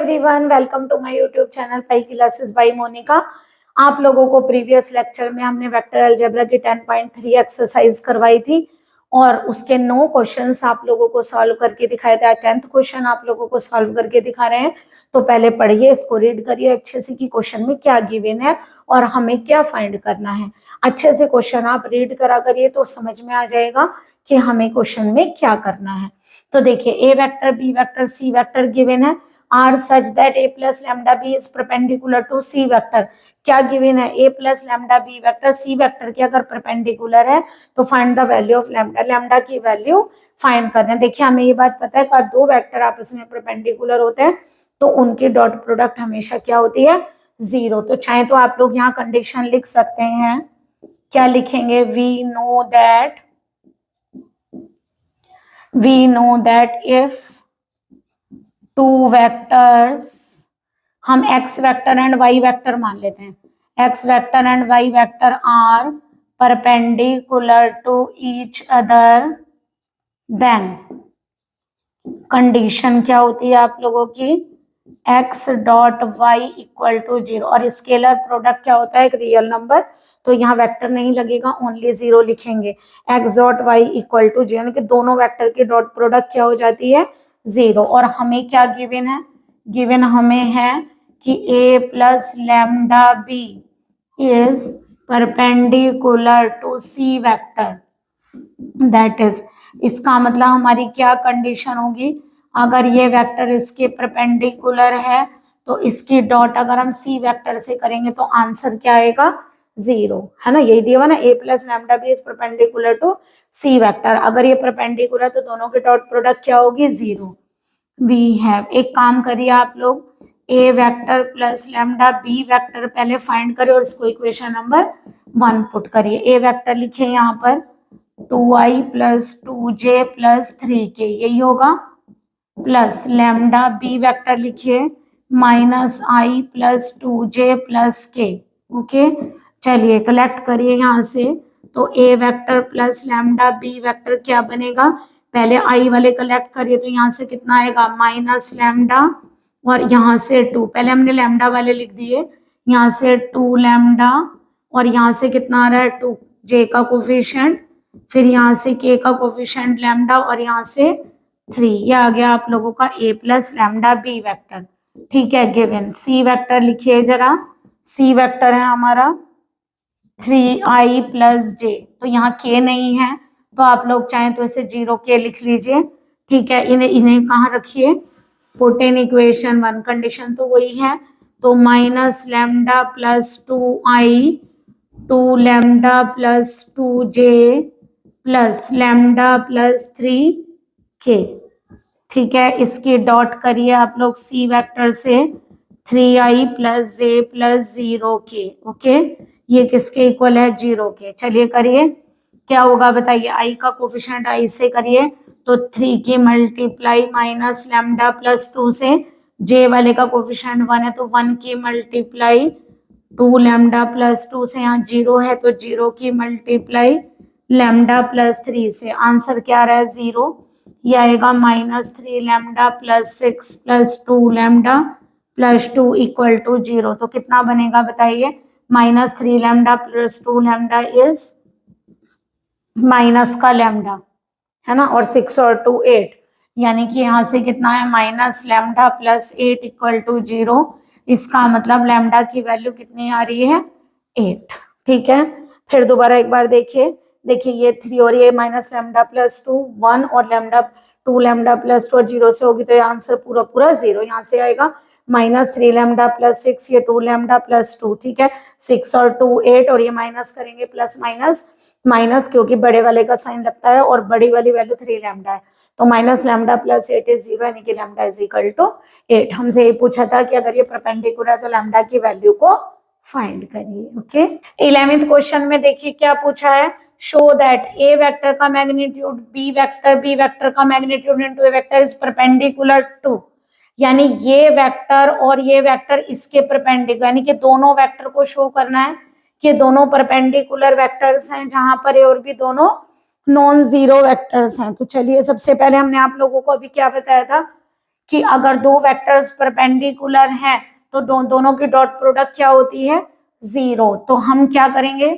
Everyone, welcome to my YouTube channel pi classes by Monika. आप लोगों को प्रीवियस लेक्चर में हमने वेक्टर अलजेब्रा की 10.3 एक्सरसाइज करवाई थी और उसके 9 क्वेश्चंस आप लोगों को सॉल्व करके दिखाए थे। 10th क्वेश्चन आप लोगों को सॉल्व करके दिखा रहे हैं, तो पहले पढ़िए, इसको रीड करिए अच्छे से कि क्वेश्चन में क्या गिवन है और हमें क्या फाइंड करना है। अच्छे से क्वेश्चन आप रीड करा करिए तो समझ में आ जाएगा कि हमें क्वेश्चन में क्या करना है। तो देखिए, A vector, B vector, C vector given है are such that A plus lambda B is perpendicular to C vector. क्या गिवन है? A plus lambda B vector C vector के अगर परपेंडिकुलर है तो find the value of lambda, lambda की value find करना है। देखिए, हमें ये बात पता है कि दो वेक्टर आपस में परपेंडिकुलर होते हैं तो उनकी डॉट प्रोडक्ट हमेशा क्या होती है? 0। तो चाहे तो आप लोग यहाँ कंडीशन लिख सकते हैं। क्या लिखेंगे? We know that if two vectors, हम X vector and Y vector मान लेते हैं, X vector and Y vector are perpendicular to each other, then condition क्या होती है आप लोगों की? X dot Y equal to 0। और स्केलर प्रोडक्ट क्या होता है? एक रियल नंबर, तो यहाँ वेक्टर नहीं लगेगा, ओनली 0 लिखेंगे। X dot Y equal to 0 यानी कि दोनों वेक्टर की डॉट प्रोडक्ट क्या हो जाती है? 0। और हमें क्या गिवन है? गिवन हमें है कि A plus lambda B is perpendicular to C vector, that is, इसका मतलब हमारी क्या कंडीशन होगी? अगर ये वेक्टर इसके परपेंडिकुलर है तो इसकी डॉट अगर हम सी वेक्टर से करेंगे तो आंसर क्या आएगा? 0, है ना? यही दिया हुआ ना, A plus lambda B is perpendicular to C vector. अगर ये परपेंडिकुलर तो दोनों की डॉट प्रोडक्ट क्या होगी? 0। वी हैव, एक काम करिए आप लोग, A vector plus lambda B vector पहले फाइंड करिए और इसको इक्वेशन नंबर 1 पुट करिए। ए वेक्टर लिखे यहाँ पर 2i plus 2j plus 3k, यही होगा, प्लस लैम्डा बी वेक्टर लिखिए -i plus 2j plus k। Okay, चलिए कलेक्ट करिए यहाँ से। तो ए vector plus lambda B vector क्या बनेगा? पहले आई वाले कलेक्ट करिए, तो यहाँ से कितना आएगा? माइनस लैम्डा और यहाँ से 2, पहले हमने लैम्डा वाले लिख दिए, यहाँ से 2 लैम्डा और यहाँ से कितना आ रहा है? 2 जे का कोफिशिएंट, फिर यहाँ से के का कोफिशिएंट लैम्डा और यहाँ से 3। ये आ गया आप लोगों का ए प्लस लैम्डा बी वेक्टर। ठीक है, गिवन। सी वेक्टर लिखिए जरा। सी वेक्टर है हमारा 3i प्लस जे, तो यहाँ के नहीं है तो आप लोग चाहें तो इसे 0k लिख लीजिए। ठीक है, इन्हें कहाँ रखिए? पुट इन इक्वेशन 1, कंडीशन तो वही है, तो minus lambda plus 2i 2 lambda plus 2j plus lambda plus 3k। ठीक है, इसकी डॉट करिए आप लोग सी वेक्टर से 3i प्लस जे प्लस 0k। ओके, ये किसके इक्वल है? 0k। चलिए करिए, क्या होगा बताइए? i का कोफिशिएंट i से करिए तो 3 की मल्टीप्लाई माइनस लैम्डा प्लस 2 से, j वाले का कोफिशिएंट 1 है तो 1 की मल्टीप्लाई 2 लैम्डा प्लस 2 से, यहाँ 0 है तो 0 की मल्टीप्लाई लैम्डा प्लस 3 से। आंसर क्या आ रहा है? 0। ये आएगा -3 lambda plus 6 plus 2 lambda plus 2 equal to 0। तो कितना बनेगा बताइए? -3 lambda plus 2 lambda is minus का लैम्डा, है ना, और 6 और 2 8, यानी कि यहाँ से कितना है? Minus lambda plus 8 equal to 0। इसका मतलब लैम्डा की वैल्यू कितनी आ रही है? 8। ठीक है, फिर दोबारा एक बार देखिए, ये 3 और ये माइनस लैम्डा प्लस 2 1 और लैम्डा 2 लैम्डा प्लस 2 0 से होगी तो ये आंसर पूरा पूरा 0। यहाँ से आएगा -3 लैम्डा प्लस 6, ये 2 लैम्डा प्लस 2। ठीक है, 6 और 2 8 और ये माइनस करेंगे प्लस माइनस माइनस, क्योंकि बड़े वाले का साइन लगता है और बड़ी वाली वैल्यू 3 लैम्डा है, तो माइनस लैम्डा प्लस 8 इज 0, यानी कि लैम्डा इज इक्वल टू 8। हमसे ये पूछा था कि अगर ये परपेंडिकुलर है तो लैम्डा की वैल्यू को फाइंड करिए। ओके, 11th क्वेश्चन में देखिए क्या पूछा है? शो दैट ए वेक्टर का मैग्नीट्यूड बी वेक्टर का magnitude into A vector is perpendicular to, यानी ये वेक्टर और ये वेक्टर इसके परपेंडिकुलर, यानी कि दोनों वेक्टर को शो करना है कि दोनों परपेंडिकुलर वेक्टर्स हैं, जहां पर ए और बी दोनों नॉन जीरो वेक्टर्स हैं। तो चलिए, सबसे पहले हमने आप लोगों को अभी क्या बताया था कि अगर दो वेक्टर्स परपेंडिकुलर हैं तो दोनों की डॉट प्रोडक्ट क्या होती है, 0। तो हम क्या करेंगे,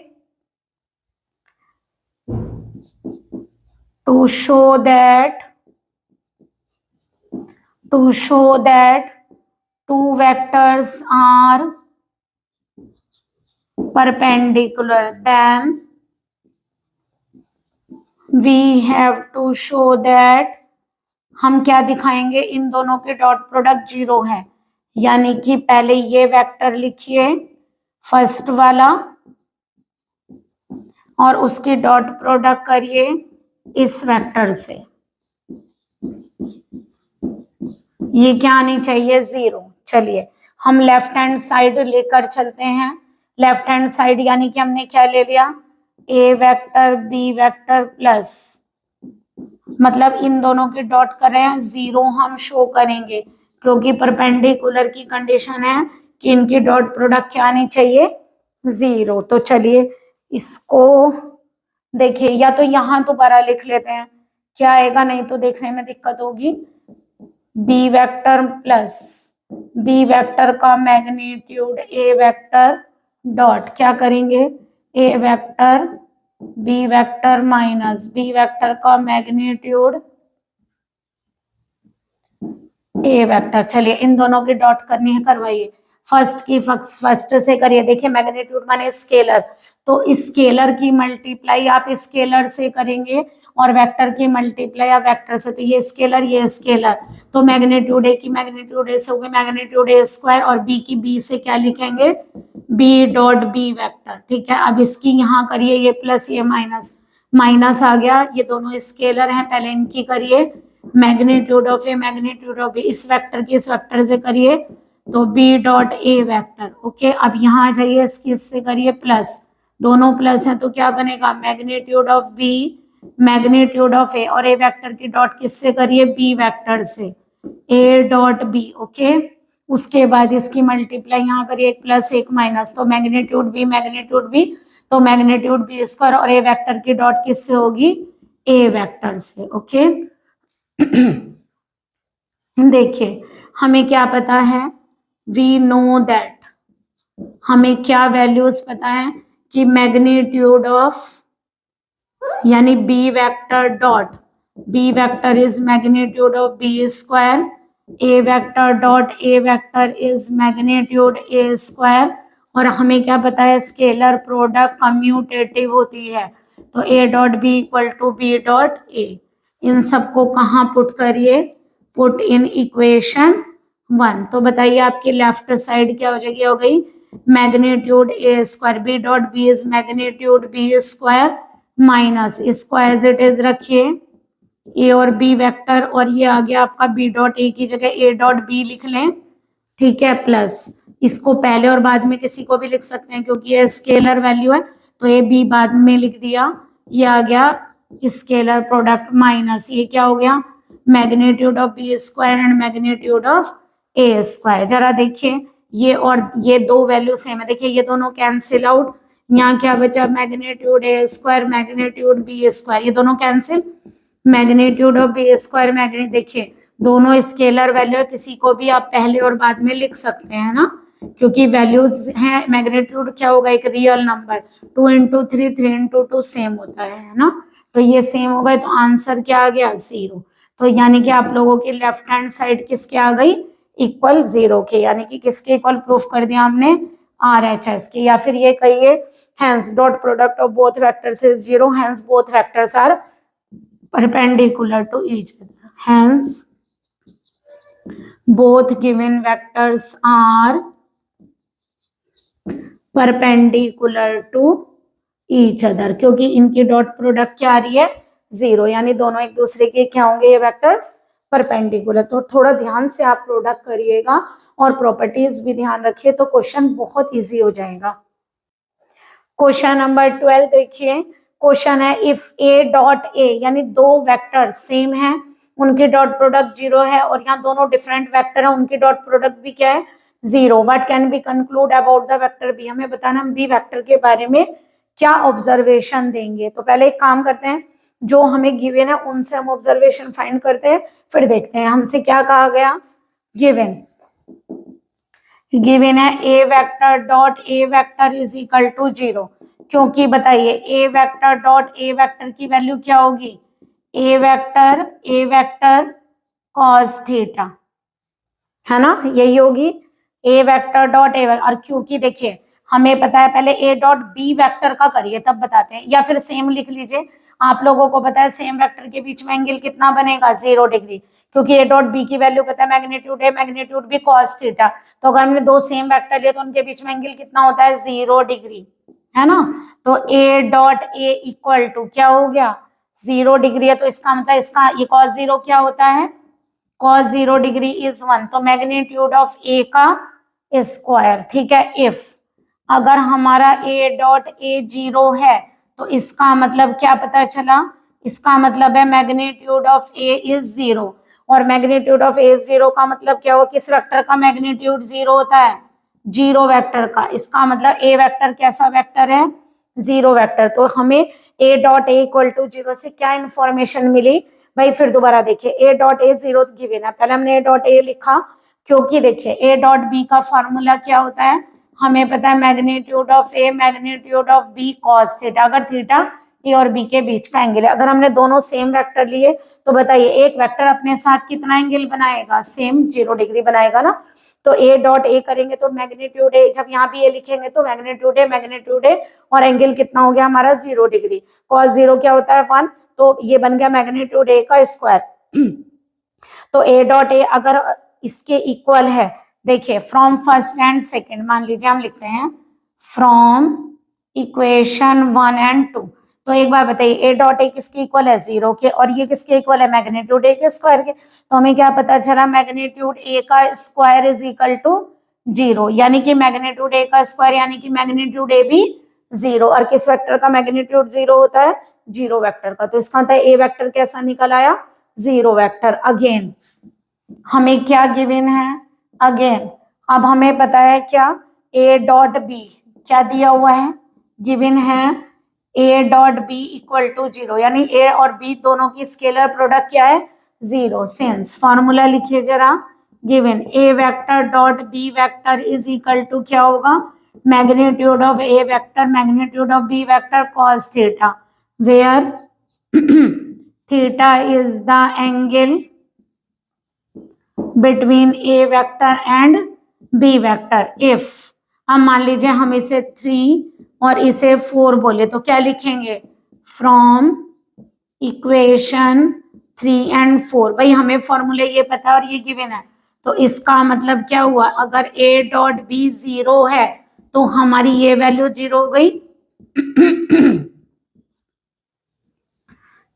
to show that two vectors are perpendicular, then we have to show that, हम क्या दिखाएंगे, इन दोनों के डॉट प्रोडक्ट 0 है। यानी कि पहले ये वेक्टर लिखिए फर्स्ट वाला और उसकी डॉट प्रोडक्ट करिए इस वेक्टर से। ये क्या आनी चाहिए, 0। चलिए हम लेफ्ट हैंड साइड लेकर चलते हैं। लेफ्ट हैंड साइड यानी कि हमने क्या ले लिया, ए वेक्टर बी वेक्टर प्लस, मतलब इन दोनों की डॉट कर रहे हैं 0 हम शो करेंगे क्योंकि परपेंडिकुलर की कंडीशन है कि इनकी डॉट प्रोडक्ट क्या आनी चाहिए, 0। तो चलिए इसको देखिए, या तो यहाँ दोबारा लिख लेते हैं, क्या आएगा, नहीं तो देखने में दिक्कत होगी। B vector plus B vector का मैग्नीट्यूड ए वेक्टर डॉट क्या करेंगे, A vector B vector minus B vector का मैग्नीट्यूड ए वेक्टर। चलिए इन दोनों की डॉट करनी है, करवाइए। फर्स्ट की फर्स्ट से करिए। देखिए मैग्नीट्यूड माने स्केलर, तो स्केलर की मल्टीप्लाई आप स्केलर से करेंगे और वेक्टर की मल्टीप्लाई आप वेक्टर से। तो ये स्केलर, तो मैग्नीट्यूड ए की मैग्नीट्यूड ए से होगी मैग्नीट्यूड ए स्क्वायर, और बी की बी से क्या लिखेंगे, बी डॉट बी वेक्टर। ठीक है, अब इसकी यहाँ करिए, ये प्लस ये माइनस आ गया, ये दोनों स्केलर हैं, पहले इनकी करिए magnitude of A magnitude of B, इस वेक्टर की इस वेक्टर से करिए तो B dot A vector. Okay, अब यहाँ आ जाइए, इसकी इससे करिए प्लस, दोनों प्लस हैं तो क्या बनेगा, magnitude of B magnitude of A, और ए वेक्टर की डॉट किससे करिए, बी वेक्टर से, ए डॉट बी। ओके, उसके बाद इसकी मल्टीप्लाई यहाँ करिए, एक प्लस एक माइनस, तो मैग्नीट्यूड बी तो मैग्नीट्यूड बी स्क्वायर, और ए वेक्टर की डॉट किससे होगी, ए वेक्टर से। ओके देखिए हमें क्या पता है, वी नो दैट, हमें क्या वैल्यूज पता है कि मैग्नीट्यूड ऑफ यानी B vector dot B vector is magnitude of B square, A vector dot A vector is magnitude A square, और हमें क्या पता है, स्केलर प्रोडक्ट कम्यूटेटिव होती है, तो ए dot B equal to B dot A. इन सबको कहाँ पुट करिए, पुट इन इक्वेशन 1। तो बताइए आपकी लेफ्ट साइड क्या हो जाएगी, हो गई magnitude A square, b dot b is magnitude b square minus, इसको एज इट इज रखिए ए और बी वेक्टर, और ये आ गया आपका बी डॉट ए की जगह ए डॉट बी लिख लें। ठीक है, प्लस इसको पहले और बाद में किसी को भी लिख सकते हैं क्योंकि ये स्केलर वैल्यू है, तो ए बी बाद में लिख दिया, ये आ गया स्केलर प्रोडक्ट माइनस ये क्या हो गया, magnitude of B square and magnitude of a square. जरा देखिए ये और ये दो वैल्यू सेम है, देखिए ये दोनों कैंसिल आउट, यहाँ क्या बचा, मैग्नीट्यूड ए स्क्वायर मैग्नीट्यूड बी स्क्वायर, ये दोनों cancel, magnitude of B square magnitude, देखिए दोनों स्केलर वैल्यू है, किसी को भी आप पहले और बाद में लिख सकते हैं ना, क्योंकि वैल्यूज हैं, मैग्नीट्यूड क्या होगा, एक real number, 2 into 3 3 into 2 same होता है ना, तो ये सेम हो गए, तो आंसर क्या आ गया, 0। तो यानी कि आप लोगों की लेफ्ट हैंड साइड किसके आ गई, इक्वल 0 के, यानी कि किसके इक्वल प्रूफ कर दिया हमने, RHS के। या फिर ये कहिए hence dot product of both vectors is 0, hence both vectors are perpendicular to each other, hence both given vectors are perpendicular to each other, क्योंकि इनकी डॉट प्रोडक्ट क्या आ रही है, 0, यानी दोनों एक दूसरे के क्या होंगे, ये वेक्टर्स परपेंडिकुलर। तो थोड़ा ध्यान से आप प्रोडक्ट करिएगा और प्रॉपर्टीज भी ध्यान रखिए, तो क्वेश्चन बहुत इजी हो जाएगा। क्वेश्चन नंबर 12 देखिए, क्वेश्चन है इफ ए डॉट ए, यानी दो वेक्टर सेम है, उनकी डॉट प्रोडक्ट 0 है, और यहाँ दोनों डिफरेंट वेक्टर है, उनकी डॉट प्रोडक्ट भी क्या है, 0। What can be conclude about the vector b, हमें बताना हम बी वेक्टर के बारे में क्या ऑब्जर्वेशन देंगे। तो पहले एक काम करते हैं, जो हमें गिवन है उनसे हम ऑब्जर्वेशन फाइंड करते हैं, फिर देखते हैं हमसे क्या कहा गया। गिवन है A vector dot A vector is equal to 0, क्योंकि बताइए A vector dot A vector की वैल्यू क्या होगी, ए वेक्टर कॉस थीटा, है ना, यही होगी ए वेक्टर डॉट ए वेक्टर। और क्योंकि देखिए हमें पता है, पहले ए डॉट बी वेक्टर का करिए तब बताते हैं, या फिर सेम लिख लीजिए, आप लोगों को पता है सेम वेक्टर के बीच में एंगल कितना बनेगा 0 डिग्री, क्योंकि ए डॉट बी की वैल्यू पता है मैग्नीट्यूड है, मैग्नीट्यूड भी कॉस थीटा, तो अगर हमने दो सेम वेक्टर लिए तो उनके बीच में एंगल कितना होता है 0 डिग्री, है ना। तो ए डॉट ए इक्वल टू क्या हो गया 0 डिग्री है, तो इसका मतलब इसका ये कॉस 0 क्या होता है, cos 0 डिग्री इज 1, तो मैग्नीट्यूड ऑफ ए का स्क्वायर, ठीक है। इफ अगर हमारा ए डॉट ए 0 है तो इसका मतलब क्या पता चला, इसका मतलब है मैग्नीट्यूड ऑफ ए इज 0, और मैग्नीट्यूड ऑफ ए 0 का मतलब क्या हुआ, किस वेक्टर का मैग्नीट्यूड 0 होता है, 0 वेक्टर का। इसका मतलब ए वेक्टर कैसा वेक्टर है, 0 वेक्टर। तो हमें a dot a equal to 0 से क्या इंफॉर्मेशन मिली भाई, फिर दोबारा देखिए ए डॉट ए 0 गिवन है, पहले हमने ए डॉट ए लिखा, क्योंकि देखिए ए डॉट बी का फॉर्मूला क्या होता है, हमें पता है magnitude of A magnitude of b cos theta, अगर थीटा ए और बी के बीच का एंगल है। अगर हमने दोनों सेम वेक्टर लिए तो बताइए एक वेक्टर अपने साथ कितना एंगल बनाएगा, सेम 0 डिग्री बनाएगा ना। तो ए डॉट ए करेंगे तो मैग्नीट्यूड ए, जब यहाँ भी ए लिखेंगे तो मैग्नीट्यूड ए और एंगल कितना हो गया हमारा 0 डिग्री, कॉस 0 क्या होता है 1, तो ये बन गया मैग्नीट्यूड ए का स्क्वायर। तो ए डॉट ए अगर इसके इक्वल है, देखिए फ्रॉम फर्स्ट एंड सेकंड, मान लीजिए हम लिखते हैं फ्रॉम इक्वेशन 1 एंड 2, तो एक बार बताइए ए डॉट ए किसके इक्वल है 0 के, और ये किसके इक्वल है मैग्नीट्यूड ए के स्क्वायर के। तो हमें क्या पता चला, मैग्नीट्यूड ए का स्क्वायर इज इक्वल टू 0, यानी कि मैग्नीट्यूड ए का स्क्वायर यानी कि मैग्नीट्यूड ए भी 0, और किस वेक्टर का मैग्नीट्यूड 0 होता है, 0 वेक्टर का। तो इसका मतलब ए वेक्टर कैसा निकल आया, 0 वेक्टर। अगेन हमें क्या गिवन है, अगेन अब हमें पता है क्या, ए डॉट बी क्या दिया हुआ है, गिवन है a dot B equal to 0, यानी ए और बी दोनों की स्केलर प्रोडक्ट क्या है 0, सिंस फॉर्मूला लिखिए जरा, given a vector dot B vector is equal to क्या होगा, magnitude of a vector magnitude of b vector cos theta, where theta is the angle between a vector and b vector. If अब मान लीजिए हम इसे 3 और इसे 4 बोले तो क्या लिखेंगे, फ्रॉम इक्वेशन 3 एंड 4, भाई हमें फॉर्मूले ये पता है और ये गिवन है, तो इसका मतलब क्या हुआ, अगर ए डॉट बी 0 है तो हमारी ये वैल्यू 0 हो गई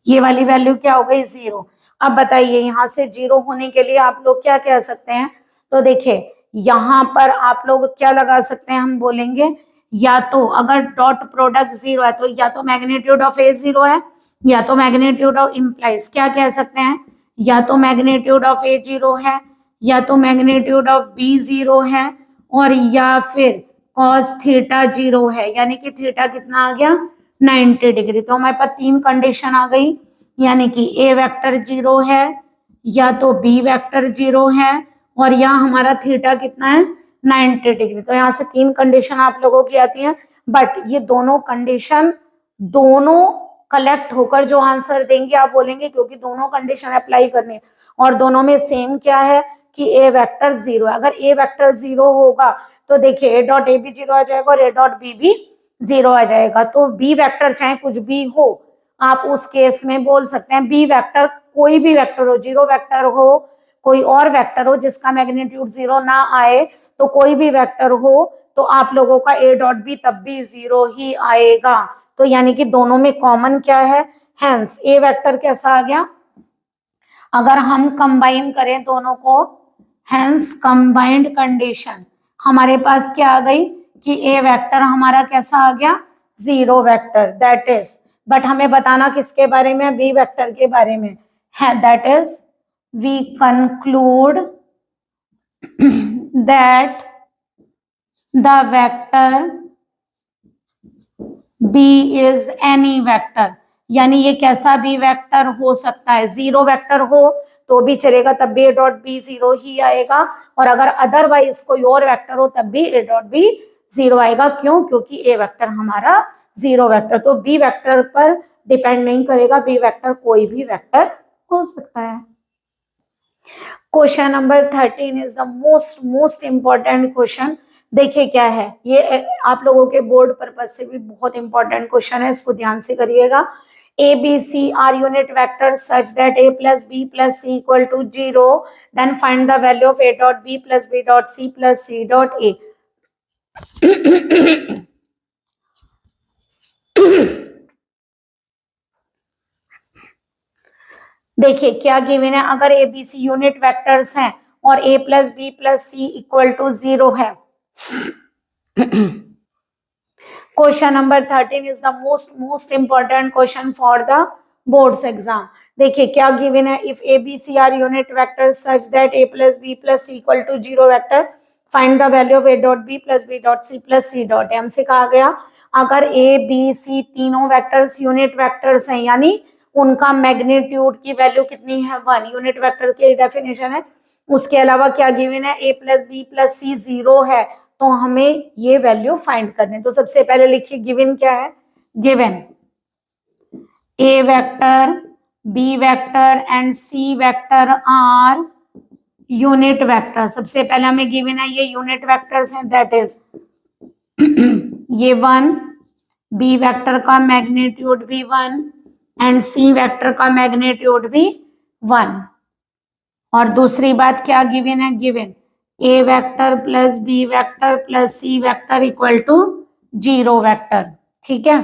ये वाली वैल्यू क्या हो गई 0। अब बताइए यहाँ से 0 होने के लिए आप लोग क्या कह सकते हैं, तो देखिए यहाँ पर आप लोग क्या लगा सकते हैं, हम बोलेंगे या तो अगर डॉट प्रोडक्ट 0 है तो या तो मैग्नीट्यूड ऑफ ए 0 है, या तो मैग्नीट्यूड ऑफ इम्प्लाइज क्या कह सकते हैं, या तो मैग्नीट्यूड ऑफ ए 0 है, या तो मैग्नीट्यूड ऑफ बी 0 है, और या फिर कॉस थीटा 0 है, यानी कि थीटा कितना आ गया 90 डिग्री। तो हमारे पास 3 कंडीशन आ गई, यानी कि ए वेक्टर 0 है, या तो बी वेक्टर 0 है, और यहाँ हमारा थीटा कितना है 90 डिग्री। तो यहाँ से 3 कंडीशन आप लोगों की आती हैं, बट ये दोनों कंडीशन दोनों कलेक्ट होकर जो आंसर देंगे आप बोलेंगे, क्योंकि दोनों कंडीशन अप्लाई करनी है और दोनों में सेम क्या है कि ए वेक्टर 0 है। अगर ए वेक्टर 0 होगा तो देखिए ए डॉट ए भी 0 आ जाएगा और ए डॉट बी भी 0 आ जाएगा। तो बी वेक्टर चाहे कुछ भी हो, आप उस केस में बोल सकते हैं बी वेक्टर कोई भी वेक्टर हो, 0 वेक्टर हो, कोई और वेक्टर हो जिसका मैग्नीट्यूड 0 ना आए, तो कोई भी वेक्टर हो तो आप लोगों का ए डॉट बी तब भी 0 ही आएगा। तो यानी कि दोनों में कॉमन क्या है, हेंस ए वेक्टर कैसा आ गया, अगर हम कंबाइन करें दोनों को, हेंस कंबाइंड कंडीशन हमारे पास क्या आ गई कि ए वेक्टर हमारा कैसा आ गया 0 वेक्टर, दैट इज, बट हमें बताना किसके बारे में, बी वेक्टर के बारे में है, that is we conclude that the vector b is any vector, यानी ये कैसा भी वेक्टर हो सकता है, जीरो वेक्टर हो तो भी चलेगा, तब भी ए डॉट बी जीरो ही आएगा, और अगर अदरवाइज कोई और वेक्टर हो तब भी ए डॉट बी जीरो आएगा। क्यों? क्योंकि ए वेक्टर हमारा जीरो वेक्टर, तो बी वेक्टर पर डिपेंड नहीं करेगा, बी वेक्टर कोई भी वेक्टर हो सकता है। Question number 13 is the most important question. देखिए क्या है ये, आप लोगों के बोर्ड पर्पज से भी बहुत इंपॉर्टेंट क्वेश्चन है, इसको ध्यान से करिएगा। A, B, C are unit vectors such that A plus B plus C equal to 0. Then find the value of A dot B plus B dot C plus C dot A. देखिए क्या given है, अगर a b c unit vectors हैं और a plus b plus c equal to 0 है। Question number 13 is the most important question for the boards exam. देखिए क्या given है, if a b c are unit vector such that a plus b plus c equal to 0 vector, find the value of a dot b plus b dot c plus c dot a. हमसे कहा गया अगर a b c तीनों vectors unit vectors हैं, यानी उनका magnitude की value कितनी है 1, यूनिट वेक्टर की डेफिनेशन है। उसके अलावा क्या गिवन है, a प्लस बी प्लस सी 0 है, तो हमें ये वैल्यू फाइंड करने। तो सबसे पहले लिखिए गिवन क्या है, given a vector b vector and c vector are unit vector. सबसे पहले हमें गिवन है ये यूनिट वेक्टर्स हैं, दैट इज ये 1, b वेक्टर का मैग्नीट्यूड भी 1 एंड c वेक्टर का मैग्नीट्यूड भी 1। और दूसरी बात क्या गिवन है, given a vector plus b vector plus c vector equal to 0 vector. ठीक है,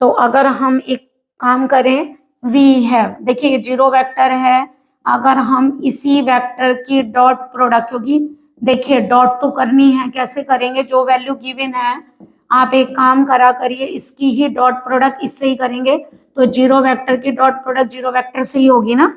तो अगर हम एक काम करें, v है, देखिए 0 वेक्टर है, अगर हम इसी वेक्टर की डॉट प्रोडक्ट, क्योंकि देखिए डॉट तो करनी है, कैसे करेंगे, जो वैल्यू गिवन है आप एक काम करा करिए, इसकी ही डॉट प्रोडक्ट इससे ही करेंगे, तो 0 वेक्टर की डॉट प्रोडक्ट 0 वेक्टर से ही होगी ना,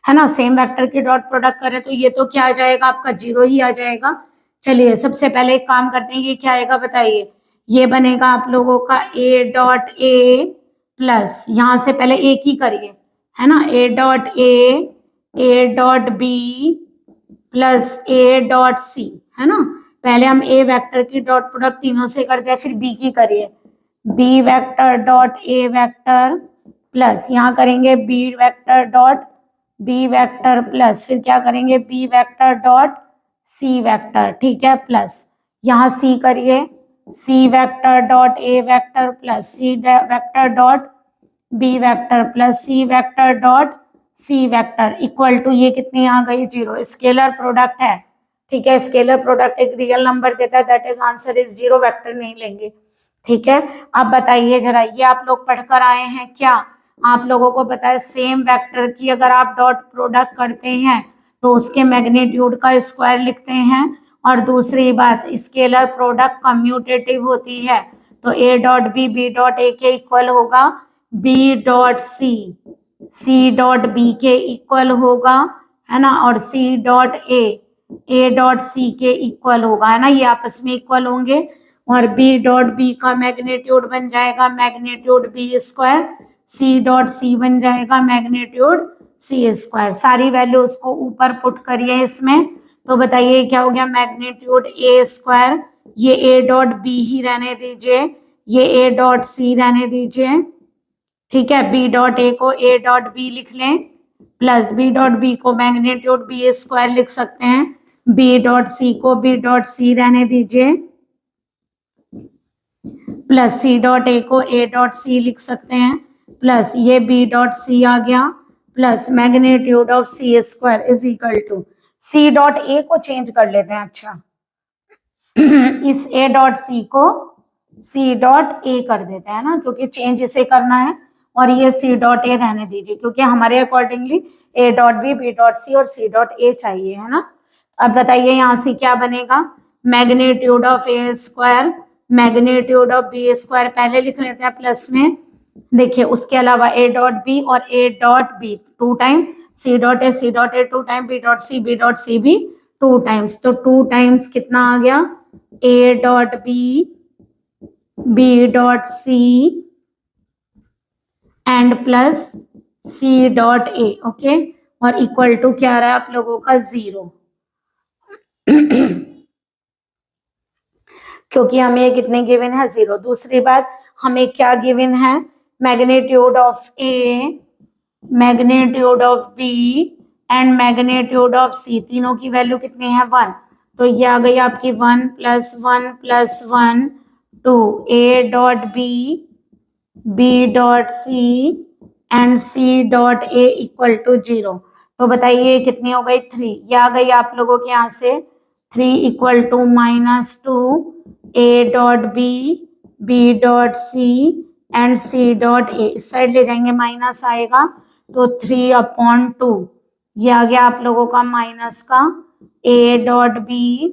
है ना। सेम वेक्टर की डॉट प्रोडक्ट करें तो ये तो क्या आ जाएगा आपका 0 ही आ जाएगा। चलिए सबसे पहले एक काम करते हैं, ये क्या आएगा बताइए, ये बनेगा आप लोगों का a डॉट ए प्लस, यहां से पहले एक ही करिए, है ना, a dot a dot b plus a dot c, है ना। पहले हम a वेक्टर की डॉट प्रोडक्ट तीनों से करते हैं, फिर b की करिए, b vector dot a vector plus यहाँ करेंगे b vector dot b vector plus, फिर क्या करेंगे b vector dot c vector, ठीक है, प्लस यहाँ c करिए, c vector dot a vector plus c vector dot b vector plus c vector dot c vector equal to, ये कितनी आ गई 0। स्केलर प्रोडक्ट है, ठीक है, स्केलर प्रोडक्ट एक रियल नंबर देता है, that is answer is 0, vector नहीं लेंगे। ठीक है, अब बताइए जरा, ये आप लोग पढ़कर आए हैं क्या, आप लोगों को पता है सेम वेक्टर की अगर आप डॉट प्रोडक्ट करते हैं तो उसके मैग्नीट्यूड का स्क्वायर लिखते हैं, और दूसरी बात स्केलर प्रोडक्ट कम्यूटेटिव होती है, तो a dot b dot a के इक्वल होगा b dot c dot b के इक्वल होगा, है ना, और c dot a dot c के इक्वल होगा, है ना, ये आपस में इक्वल होंगे, और b डॉट बी का मैग्नीट्यूड बन जाएगा magnitude b square, c dot c बन जाएगा मैग्नीट्यूड c स्क्वायर। सारी वैल्यू उसको ऊपर पुट करिए इसमें, तो बताइए क्या हो गया, मैग्नीट्यूड a स्क्वायर, ये a डॉट बी ही रहने दीजिए, ये a डॉट सी रहने दीजिए, ठीक है, b डॉट ए को a डॉट बी लिख लें, प्लस b डॉट बी को मैग्नीट्यूड b स्क्वायर लिख सकते हैं, b डॉट सी को b डॉट सी रहने दीजिए, प्लस c डॉट ए को a डॉट सी लिख सकते हैं, प्लस ये b डॉट सी आ गया, plus magnitude of c square is equal to, c dot a को चेंज कर लेते हैं, अच्छा इस a डॉट सी को c डॉट ए कर देते हैं ना, क्योंकि चेंज इसे करना है, और ये c डॉट ए रहने दीजिए, क्योंकि हमारे accordingly a dot b dot c और c डॉट ए चाहिए, है ना। अब बताइए यहाँ से क्या बनेगा, magnitude of a square magnitude of B square पहले लिख लेते हैं प्लस में, देखिए उसके अलावा a डॉट बी और a dot b 2 time, c dot a 2 time, b dot c भी 2 टाइम्स, तो 2 टाइम्स कितना आ गया, a dot b b dot c and plus c dot a, okay, और इक्वल टू क्या आ रहा है आप लोगों का 0 क्योंकि हमें कितने गिवन है 0। दूसरी बात हमें क्या गिवन है, magnitude of A, magnitude of B and magnitude of C, तीनों की वैल्यू कितनी है 1। तो ये आ गई आपकी 1 + 1 + 1 2 a dot b dot c and c dot a equal to 0। तो बताइए कितनी हो गई 3, ये आ गई आप लोगों के यहाँ से 3 equal to -2 a dot b dot c and c dot a, इस साइड ले जाएंगे माइनस आएगा तो 3/2, ये आ गया आप लोगों का माइनस का a dot b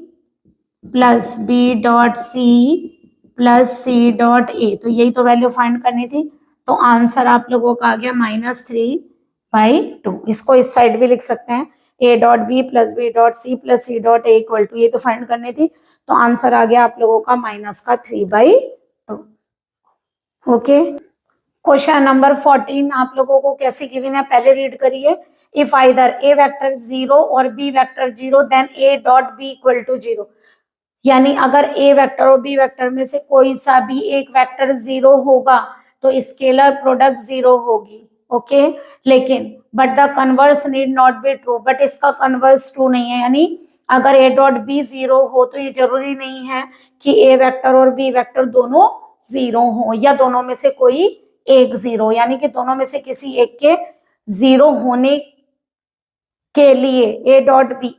plus b dot c plus c dot a. तो यही तो वैल्यू फाइंड करनी थी, तो आंसर आप लोगों का आ गया -3/2। इसको इस साइड भी लिख सकते हैं, a dot b plus b dot c plus c dot a equal to, ये तो फाइंड करनी थी, तो आंसर आ गया आप लोगों का -3/2। ओके, क्वेश्चन नंबर 14 आप लोगों को कैसे गिवन है पहले रीड करिए। इफ आइदर ए वेक्टर 0 और B vector 0 then a dot B equal to 0, यानी अगर ए वेक्टर और बी वेक्टर में से कोई सा भी एक वेक्टर 0 होगा तो स्केलर प्रोडक्ट 0 होगी, ओके। लेकिन but the converse need not be true, but इसका कन्वर्स ट्रू नहीं है, यानी अगर ए डॉट बी 0 हो तो ये जरूरी नहीं है कि ए वेक्टर और बी वेक्टर दोनों 0 हो, या दोनों में से कोई एक 0, यानी कि दोनों में से किसी एक के 0 होने के लिए ए डॉट बी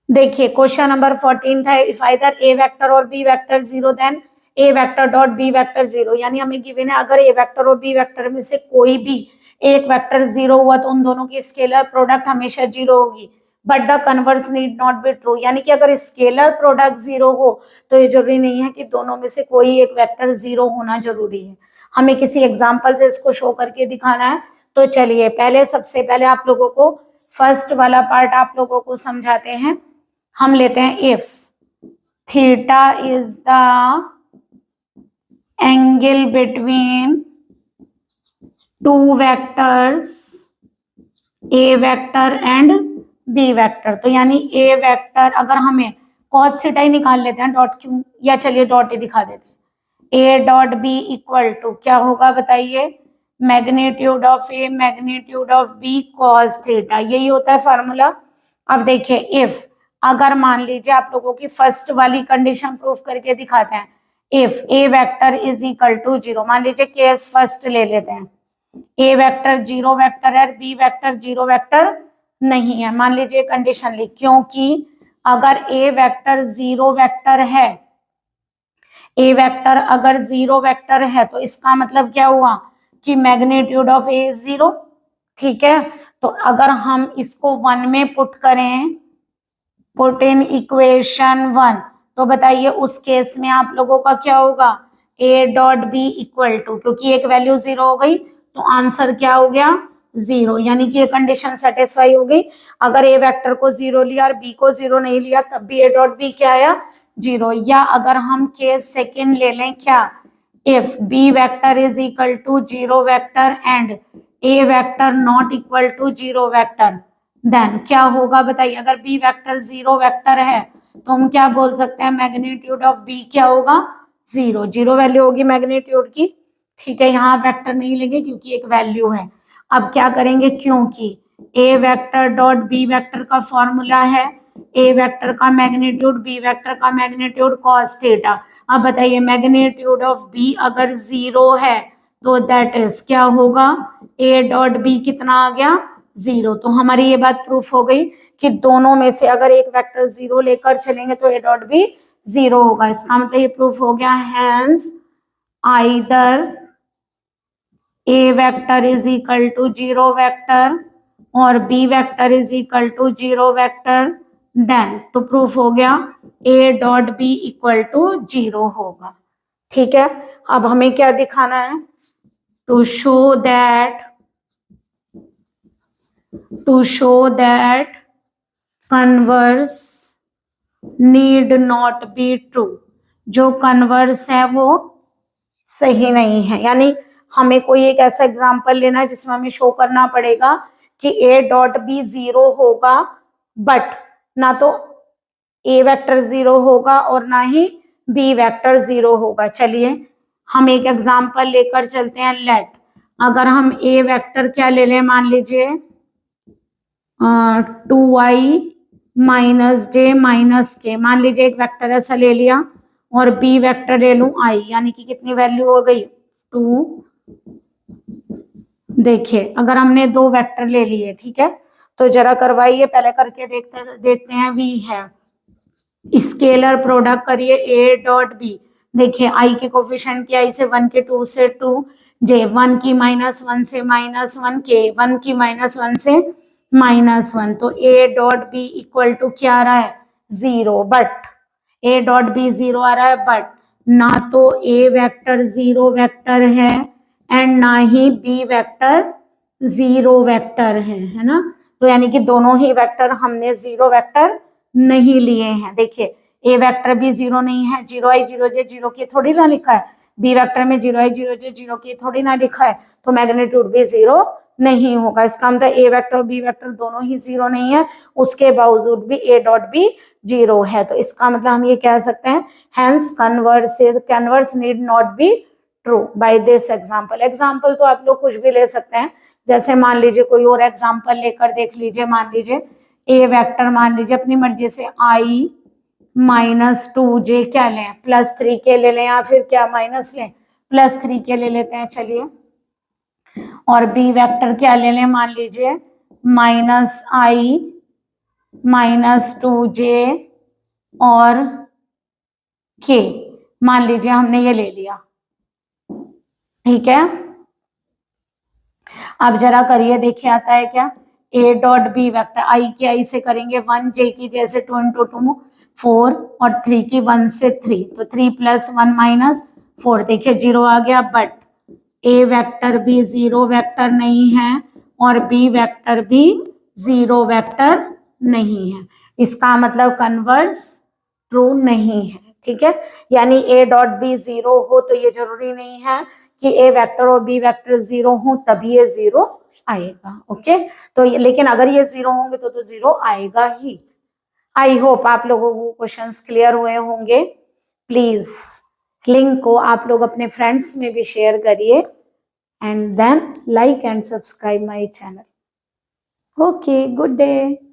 देखिए क्वेश्चन नंबर 14 था, इफ आइदर ए वेक्टर और बी वेक्टर 0 देन ए वेक्टर डॉट बी वेक्टर 0, यानी हमें गिवन है अगर ए वेक्टर और बी वेक्टर में से कोई भी एक वेक्टर 0 हुआ तो उन दोनों की स्केलर प्रोडक्ट हमेशा 0 होगी, but the converse need not be true, यानी कि अगर स्केलर प्रोडक्ट 0 हो तो ये जरूरी नहीं है कि दोनों में से कोई एक वेक्टर 0 होना जरूरी है। हमें किसी एग्जाम्पल से इसको शो करके दिखाना है, तो चलिए पहले सबसे पहले आप लोगों को फर्स्ट वाला पार्ट आप लोगों को समझाते हैं। हम लेते हैं if theta is the angle between two vectors a vector and b vector, तो यानी ए वेक्टर अगर हमें cos थीटा ही निकाल लेते हैं, डॉट क्यों, या चलिए डॉट ही दिखा देते हैं, a dot B equal to क्या होगा बताइए, magnitude of A magnitude of b cos theta, यही होता है फॉर्मूला। अब देखिए इफ अगर मान लीजिए आप लोगों की फर्स्ट वाली कंडीशन प्रूफ करके दिखाते हैं, if a vector is equal to 0, मान लीजिए केस फर्स्ट ले लेते हैं, ए वेक्टर 0 वेक्टर है, बी वेक्टर 0 वेक्टर नहीं है, मान लीजिए कंडीशन ली, क्योंकि अगर ए वेक्टर 0 वेक्टर है, ए वेक्टर अगर 0 वेक्टर है तो इसका मतलब क्या हुआ कि मैग्नीट्यूड ऑफ ए इज 0, ठीक है। तो अगर हम इसको 1 में पुट करें, पुट इन इक्वेशन 1, तो बताइए उस केस में आप लोगों का क्या होगा, a dot B equal to, क्योंकि एक वैल्यू 0 हो गई तो आंसर क्या हो गया 0, यानी कि ये कंडीशन सेटिस्फाई हो गई। अगर ए वेक्टर को 0 लिया और बी को 0 नहीं लिया तब भी ए डॉट बी क्या आया 0। या अगर हम केस सेकेंड ले लें क्या, if b vector is equal to 0 vector and a vector not equal to 0 vector, then क्या होगा बताइए, अगर बी वेक्टर 0 वेक्टर है तो हम क्या बोल सकते हैं, मैग्नीट्यूड ऑफ बी क्या होगा 0, 0 वैल्यू होगी मैग्नीट्यूड की, ठीक है। यहाँ वेक्टर नहीं लेंगे क्योंकि एक वैल्यू है। अब क्या करेंगे, क्योंकि ए वेक्टर डॉट बी वेक्टर का फॉर्मूला है ए वेक्टर का मैग्नीट्यूड बी वेक्टर का मैग्नीट्यूड cos थीटा। अब बताइए मैग्नीट्यूड ऑफ बी अगर 0 है तो दैट इज क्या होगा, ए डॉट बी कितना आ गया 0। तो हमारी ये बात प्रूफ हो गई कि दोनों में से अगर एक वेक्टर 0 लेकर चलेंगे तो ए डॉट बी 0 होगा, इसका मतलब ये प्रूफ हो गया, hence either A vector is equal to 0 vector और B vector is equal to 0 vector, then तो प्रूफ हो गया A dot B equal to 0 होगा, ठीक है। अब हमें क्या दिखाना है, to show that converse need not be true, जो कन्वर्स है वो सही नहीं है। यानी हमें कोई एक ऐसा एग्जांपल लेना है जिसमें हमें शो करना पड़ेगा कि ए डॉट बी जीरो होगा, बट ना तो ए वेक्टर जीरो होगा और ना ही बी वेक्टर जीरो होगा। चलिए हम एक एग्जांपल लेकर चलते हैं। लेट, अगर हम ए वेक्टर क्या ले लें, मान लीजिए 2i माइनस जे माइनस के, मान लीजिए एक वेक्टर ऐसा ले लिया, और बी वेक्टर ले लूं आई, यानी कि कितनी वैल्यू हो गई 2। देखिए अगर हमने दो वेक्टर ले लिए, ठीक है, तो जरा करवाइए, पहले करके देखते हैं। वी है स्केलर प्रोडक्ट करिए ए डॉट बी। देखिए आई के कोफिशिएंट की आई से 1 के 2 से 2, जे 1 की -1 से -1, के 1 की -1 से -1, तो ए डॉट बी इक्वल टू क्या आ रहा है 0, बट ए डॉट बी 0 आ रहा है, बट ना तो ए वेक्टर 0 वेक्टर है एंड ना ही बी वेक्टर 0 वेक्टर है ना। तो यानी कि दोनों ही वेक्टर हमने 0 वेक्टर नहीं लिए हैं। देखिए ए वेक्टर भी 0 नहीं है, 0i 0j 0 के थोड़ी ना लिखा है, बी वेक्टर में 0i 0j 0 के थोड़ी ना लिखा है, तो मैग्नीट्यूड भी 0 नहीं होगा। इसका मतलब ए वेक्टर और बी वेक्टर दोनों ही 0 नहीं है, उसके बावजूद भी ए डॉट बी 0 है। तो इसका मतलब हम ये कह सकते हैं hence converse need not be true by this example. Example तो आप लोग कुछ भी ले सकते हैं, जैसे मान लीजिए कोई और एग्जांपल लेकर देख लीजिए। मान लीजिए ए वेक्टर, मान लीजिए अपनी मर्जी से i -2j क्या लें, +3 के ले लें या फिर क्या माइनस लें, +3 के ले लेते हैं। चलिए और बी वेक्टर क्या ले लें, मान लीजिए -i -2j और k, मान लीजिए हमने ये ले लिया, ठीक है। अब जरा करिए, देखिए आता है क्या, ए डॉट बी वेक्टर आई की आई से करेंगे 1, जे की जैसे 2 × 2 4 और 3 की 1 से 3, तो 3 + 1 - 4, देखिए 0 आ गया। बट ए वेक्टर भी 0 वेक्टर नहीं है और बी वेक्टर भी 0 वेक्टर नहीं है, इसका मतलब कन्वर्स ट्रू नहीं है, ठीक है। यानी ए डॉट बी 0 हो तो ये जरूरी नहीं है कि ए वेक्टर और बी वेक्टर 0 हो तभी ये 0 आएगा, ओके। तो लेकिन अगर ये 0 होंगे तो 0 आएगा ही। आई होप आप लोगों को क्वेश्चंस क्लियर हुए होंगे। प्लीज लिंक को आप लोग अपने फ्रेंड्स में भी शेयर करिए and then like and subscribe my channel. Okay, good day.